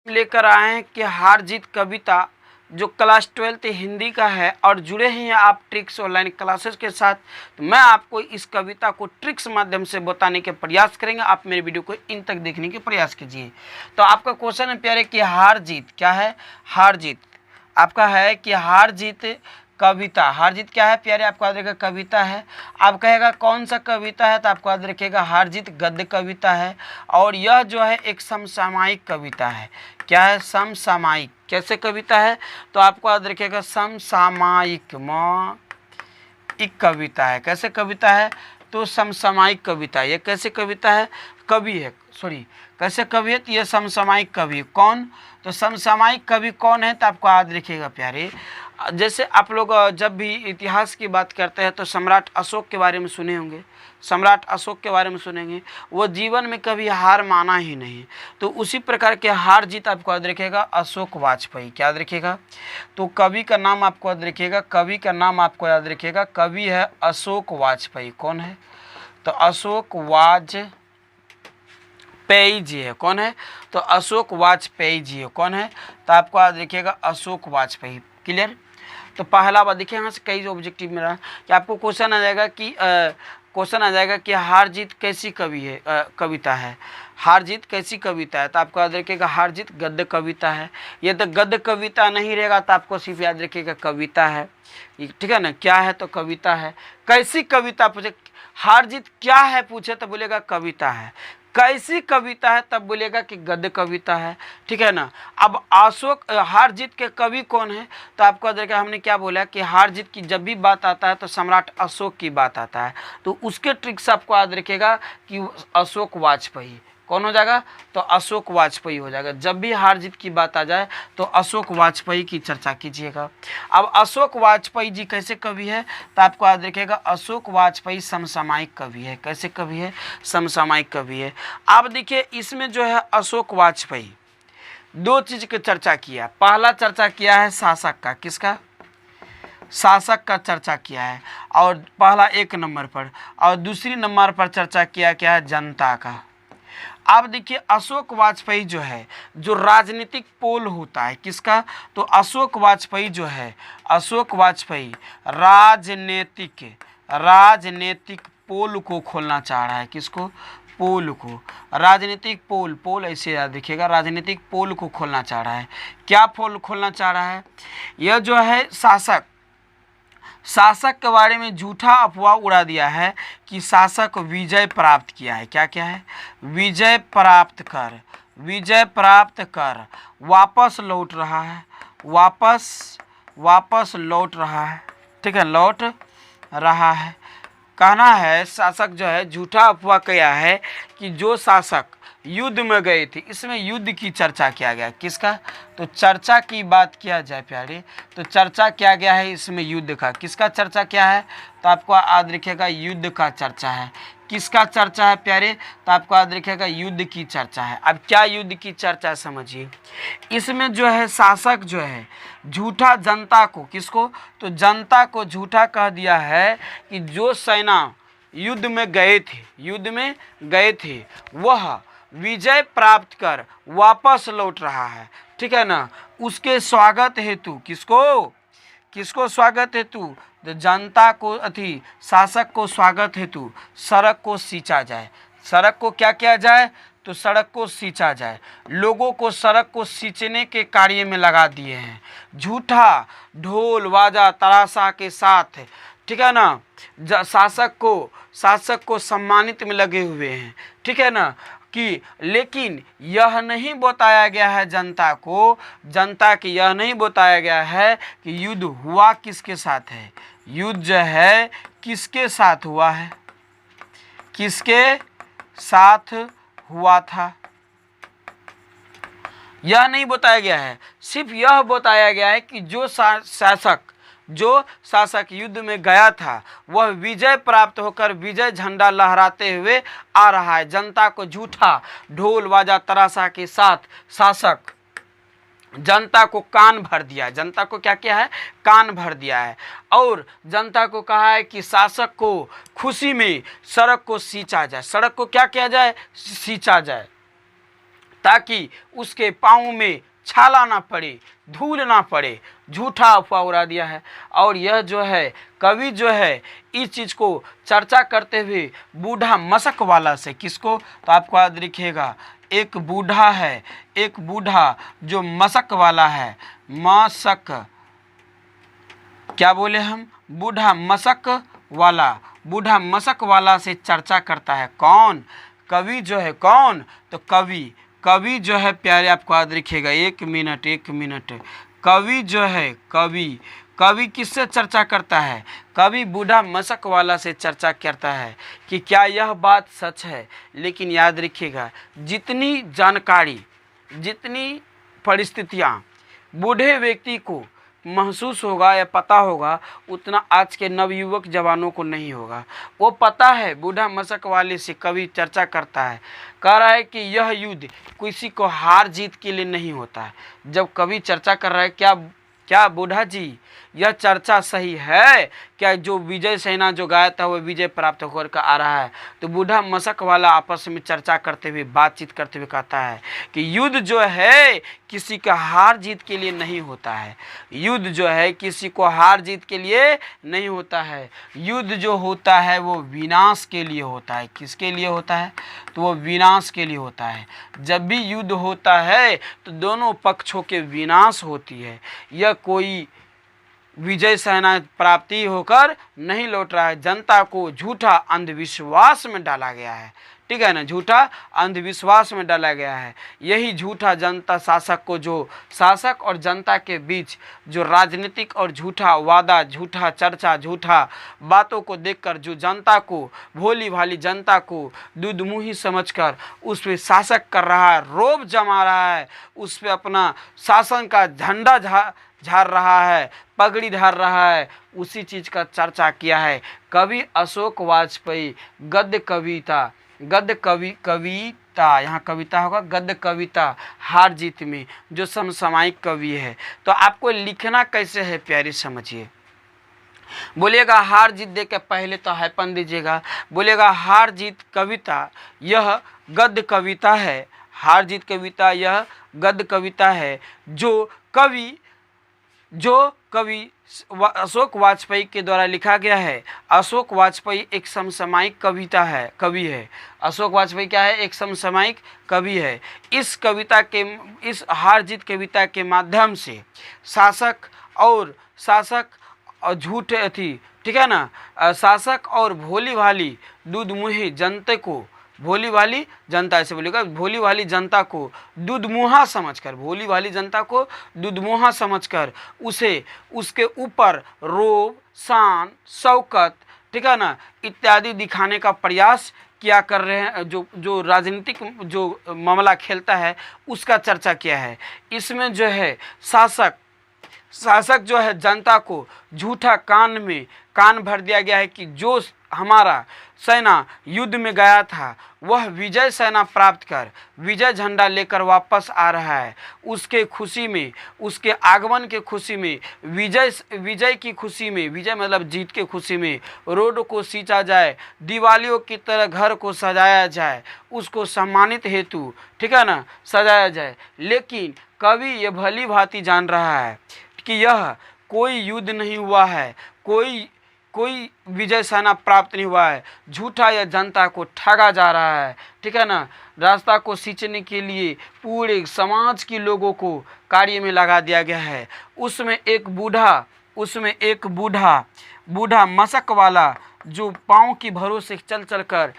लेकर आए हैं कि हार जीत कविता जो क्लास 12th हिंदी का है और जुड़े ही हैं आप ट्रिक्स ऑनलाइन क्लासेस के साथ। तो मैं आपको इस कविता को ट्रिक्स माध्यम से बताने के प्रयास करेंगे। आप मेरे वीडियो को इन तक देखने के प्रयास कीजिए। तो आपका क्वेश्चन है प्यारे कि हार जीत क्या है। हार जीत आपका है कि हार जीत कविता। हार जीत क्या है प्यारे, आपको याद रखेगा कविता है। आप कहेगा कौन सा कविता है, तो आपको याद रखेगा हार जीत गद्य कविता है। और यह जो है एक समसामयिक कविता है। क्या है? समसामयिक। कैसे कविता है? तो आपको याद रखेगा समसामयिक एक कविता है। कैसे कविता है? तो समसामयिक कविता। ये कैसे कविता है? कवि है, सॉरी कैसे कवि है? तो ये समसामयिक कवि। कौन? तो समसामयिक कवि कौन है? तो आपको याद रखिएगा प्यारे, जैसे आप लोग जब भी इतिहास की बात करते हैं तो सम्राट अशोक के बारे में सुने होंगे। सम्राट अशोक के बारे में सुनेंगे। वो जीवन में कभी हार माना ही नहीं। तो उसी प्रकार के हार जीत आपको याद रखिएगा अशोक वाजपेयी। क्या याद रखिएगा? तो कवि का नाम आपको याद रखिएगा, कवि का नाम आपको याद रखिएगा, कवि है अशोक वाजपेयी। कौन है? तो अशोक वाजपेयी जी है। कौन है? तो अशोक वाजपेयी जी है। कौन है? तो आपको याद रखिएगा अशोक वाजपेयी। क्लियर? तो पहला बात देखिए, यहाँ से कई ऑब्जेक्टिव मेरा कि आपको क्वेश्चन आ जाएगा कि हार जीत कैसी कविता है। हार जीत कैसी कविता है? तो आपको याद रखिएगा हार जीत गद्य कविता है। ये तो गद्य कविता नहीं रहेगा तो आपको सिर्फ याद रखिएगा कविता है। ठीक है ना? क्या है? तो कविता है। कैसी कविता पूछे, हार जीत क्या है पूछे तो बोलेगा कविता है। कैसी कविता है तब बोलेगा कि गद्य कविता है। ठीक है ना? अब अशोक हार जीत के कवि कौन है? तो आपको देखा हमने क्या बोला कि हार जीत की जब भी बात आता है तो सम्राट अशोक की बात आता है। तो उसके ट्रिक्स आपको याद रखेगा कि अशोक वाजपेयी। कौन हो जाएगा? तो अशोक वाजपेयी हो जाएगा। जब भी हार जीत की बात आ जाए तो अशोक वाजपेयी की चर्चा कीजिएगा। अब अशोक वाजपेयी जी कैसे कवि है? तो आपको याद रखेगा अशोक वाजपेयी समसामयिक कवि है। कैसे कवि है? समसामयिक कवि है। आप देखिए इसमें जो है अशोक वाजपेयी दो चीज की चर्चा किया। पहला चर्चा किया है शासक का। किसका? शासक का चर्चा किया है, और पहला 1 नंबर पर। और दूसरी नंबर पर चर्चा किया क्या है? जनता का। अब देखिए अशोक वाजपेयी जो है, जो राजनीतिक पोल होता है किसका? तो अशोक वाजपेयी जो है, अशोक वाजपेयी राजनीतिक पोल को खोलना चाह रहा है। किसको? पोल को। राजनीतिक पोल ऐसे याद रखिएगा, राजनीतिक पोल को खोलना चाह रहा है। क्या पोल खोलना चाह रहा है? यह जो है शासक के बारे में झूठा अफवाह उड़ा दिया है कि शासक विजय प्राप्त किया है। क्या क्या है? विजय प्राप्त कर वापस लौट रहा है। वापस लौट रहा है। ठीक है, लौट रहा है। कहना है शासक जो है झूठा अफवाह किया है कि जो शासक युद्ध में गए थे। इसमें युद्ध की चर्चा किया गया। किसका? तो चर्चा की बात किया जाए प्यारे, तो चर्चा किया गया है इसमें युद्ध का। किसका चर्चा क्या है? तो आपको याद रखिएगा युद्ध का चर्चा है। किसका चर्चा है प्यारे? तो आपको याद रखिएगा युद्ध की चर्चा है। अब क्या युद्ध की चर्चा समझिए। इसमें जो है शासक जो है झूठा जनता को, किसको? तो जनता को झूठा कह दिया है कि जो सेना युद्ध में गए थे वह विजय प्राप्त कर वापस लौट रहा है। ठीक है ना? उसके स्वागत हेतु किसको स्वागत हेतु? तो जनता को शासक को स्वागत हेतु सड़क को सींचा जाए। सड़क को क्या किया जाए? तो सड़क को सींचा जाए। लोगों को सड़क को सींचने के कार्य में लगा दिए हैं। झूठा ढोल बाजा तराशा के साथ, ठीक है ना, शासक को सम्मानित में लगे हुए हैं। ठीक है ना? कि लेकिन यह नहीं बताया गया है जनता की यह नहीं बताया गया है कि युद्ध हुआ किसके साथ है। युद्ध जो है किसके साथ हुआ है? किसके साथ हुआ था यह नहीं बताया गया है। सिर्फ यह बताया गया है कि जो शासक युद्ध में गया था वह विजय प्राप्त होकर विजय झंडा लहराते हुए आ रहा है। जनता को झूठा ढोल बाजा तराशा के साथ शासक जनता को कान भर दिया। जनता को क्या किया है? कान भर दिया है। और जनता को कहा है कि शासक को खुशी में सड़क को सींचा जाए। सड़क को क्या किया जाए? सींचा जाए। ताकि उसके पाँव में छाला ना पड़े, धूल ना पड़े, झूठा अफवाह उड़ा दिया है। और यह जो है कवि जो है इस चीज़ को चर्चा करते हुए बूढ़ा मशक वाला से, किसको, तो आपको याद रखिएगा एक बूढ़ा है, एक बूढ़ा जो मशक वाला है, मशक, क्या बोले हम, बूढ़ा मशक वाला, बूढ़ा मशक वाला से चर्चा करता है। कौन, कवि जो है, कौन, तो कवि, कवि जो है प्यारे आपको याद रखिएगा, एक मिनट, कवि जो है, कवि, कवि किससे चर्चा करता है, कवि बूढ़ा मशक वाला से चर्चा करता है कि क्या यह बात सच है। लेकिन याद रखिएगा जितनी जानकारी, जितनी परिस्थितियाँ बूढ़े व्यक्ति को महसूस होगा या पता होगा, उतना आज के नवयुवक जवानों को नहीं होगा। वो पता है, बूढ़ा मशक वाले से कवि चर्चा करता है, कह रहा है कि यह युद्ध किसी को हार जीत के लिए नहीं होता है। जब कवि चर्चा कर रहा है, क्या बूढ़ा जी यह चर्चा सही है क्या, जो विजय सेना जो गाया था वो विजय प्राप्त होकर का आ रहा है। तो बूढ़ा मशक वाला आपस में चर्चा करते हुए, बातचीत करते हुए कहता है कि युद्ध जो है किसी का हार जीत के लिए नहीं होता है, युद्ध जो है किसी को हार जीत के लिए नहीं होता है, युद्ध जो होता है वो विनाश के लिए होता है। किसके लिए होता है, तो वो विनाश के लिए होता है। जब भी युद्ध होता है तो दोनों पक्षों के विनाश होती है। यह कोई विजय सेना प्राप्ति होकर नहीं लौट रहा है, जनता को झूठा अंधविश्वास में डाला गया है, ठीक है ना, झूठा अंधविश्वास में डाला गया है। यही झूठा जनता शासक को, जो शासक और जनता के बीच जो राजनीतिक और झूठा वादा, झूठा चर्चा, झूठा बातों को देखकर जो जनता को, भोली भाली जनता को दूधमुही समझकर उस पर शासक कर रहा है, रोब जमा रहा है, उस पर अपना शासन का झंडा झाड़ रहा है, पगड़ी धार रहा है, उसी चीज का चर्चा किया है कवि अशोक वाजपेयी। गद्य कविता, यहाँ कविता होगा, गद्य कविता हार जीत में, जो समसामयिक कवि है। तो आपको लिखना कैसे है प्यारी, समझिए। बोलिएगा हार जीत दे के पहले तो हैपन दीजिएगा। बोलिएगा हार जीत कविता यह गद्य कविता है, हार जीत कविता यह गद्य कविता है जो कवि अशोक वाजपेयी के द्वारा लिखा गया है। अशोक वाजपेयी एक समसामयिक कवि है। अशोक वाजपेयी क्या है, एक समसामयिक कवि है। इस हार जीत कविता के माध्यम से शासक और झूठे थी, ठीक है ना, शासक और भोली भाली दूधमुही जनता को, भोली भाली जनता, ऐसे बोलेगा, भोली भाली जनता को दूधमुहा समझकर, भोली भाली जनता को दूधमुहा समझकर उसे, उसके ऊपर रोब, शान, शौकत, ठीक है ना, इत्यादि दिखाने का प्रयास किया कर रहे हैं। जो राजनीतिक जो मामला खेलता है उसका चर्चा किया है। इसमें जो है शासक जो है जनता को झूठा कान भर दिया गया है कि जो हमारा सेना युद्ध में गया था वह विजय सेना प्राप्त कर विजय झंडा लेकर वापस आ रहा है। उसके खुशी में, उसके आगमन के खुशी में, विजय की खुशी में, विजय मतलब जीत के खुशी में रोड को सींचा जाए, दिवालियों की तरह घर को सजाया जाए, उसको सम्मानित हेतु, ठीक है ना, सजाया जाए। लेकिन कवि ये भली भांति जान रहा है कि यह कोई युद्ध नहीं हुआ है, कोई विजय सेना प्राप्त नहीं हुआ है, झूठा यह जनता को ठगा जा रहा है, ठीक है ना। रास्ता को सींचने के लिए पूरे समाज के लोगों को कार्य में लगा दिया गया है। उसमें एक बूढ़ा मशक वाला जो पाँव की भरोसे चल कर,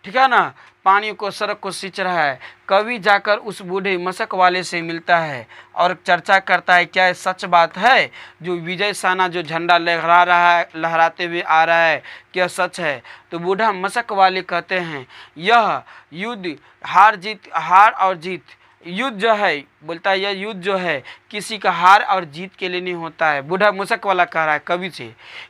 ठीक है ना, पानी को, सड़क को सींच रहा है। कवि जाकर उस बूढ़े मशक वाले से मिलता है और चर्चा करता है, क्या सच बात है जो विजय सेना जो झंडा लहरा रहा है, लहराते हुए आ रहा है, क्या सच है। तो बूढ़ा मशक वाले कहते हैं यह युद्ध हार और जीत, युद्ध जो है, बोलता है यह युद्ध जो है किसी का हार और जीत के लिए नहीं होता है। बूढ़ा मशक वाला कह रहा है कवि से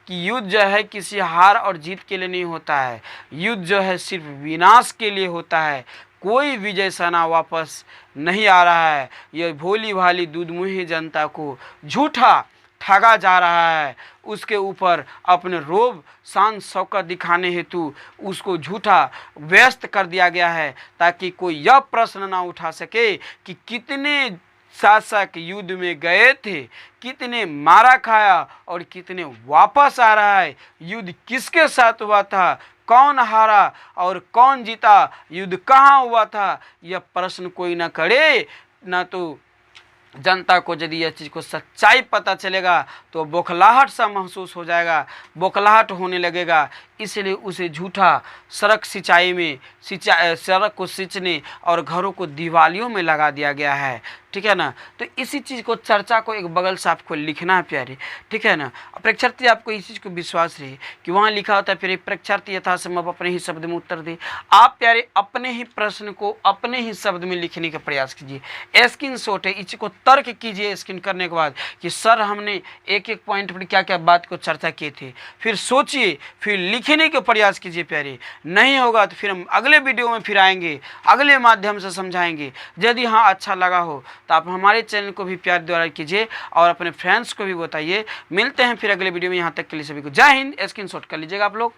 कि युद्ध जो है किसी हार और जीत के लिए नहीं होता है, युद्ध जो है सिर्फ विनाश के लिए होता है। कोई विजय सेना वापस नहीं आ रहा है। यह भोली भाली दूधमुही जनता को झूठा ठगा जा रहा है, उसके ऊपर अपने रोब शान शौकत दिखाने हेतु उसको झूठा व्यस्त कर दिया गया है, ताकि कोई यह प्रश्न ना उठा सके कि कितने शासक युद्ध में गए थे, कितने मारा खाया और कितने वापस आ रहा है, युद्ध किसके साथ हुआ था, कौन हारा और कौन जीता, युद्ध कहाँ हुआ था, यह प्रश्न कोई ना करे। ना तो जनता को यदि यह चीज़ को सच्चाई पता चलेगा तो बौखलाहट सा महसूस हो जाएगा, बौखलाहट होने लगेगा। इसलिए उसे झूठा सड़क सिंचाई में सड़क को सींचने और घरों को दिवालियों में लगा दिया गया है, ठीक है ना। तो इसी चीज़ को चर्चा को एक बगल से आपको लिखना है प्यारे, ठीक है ना। परीक्षार्थी आपको इस चीज़ को विश्वास रहे कि वहाँ लिखा होता है प्यारे, परीक्षार्थी यथासंभव अपने ही शब्द में उत्तर दे। आप प्यारे अपने ही प्रश्न को अपने ही शब्द में लिखने का प्रयास कीजिए। स्क्रीन शॉट है, इसी को तर्क कीजिए स्क्रीन करने के बाद कि सर हमने एक एक पॉइंट पर क्या क्या बात को चर्चा किए थे, फिर सोचिए, फिर लिखने का प्रयास कीजिए प्यारे। नहीं होगा तो फिर हम अगले वीडियो में फिर आएंगे, अगले माध्यम से समझाएंगे। यदि हाँ अच्छा लगा हो तो आप हमारे चैनल को भी प्यार द्वारा कीजिए और अपने फ्रेंड्स को भी बताइए। मिलते हैं फिर अगले वीडियो में, यहाँ तक के लिए सभी को जय हिंद। स्क्रीन शॉट कर लीजिएगा आप लोग।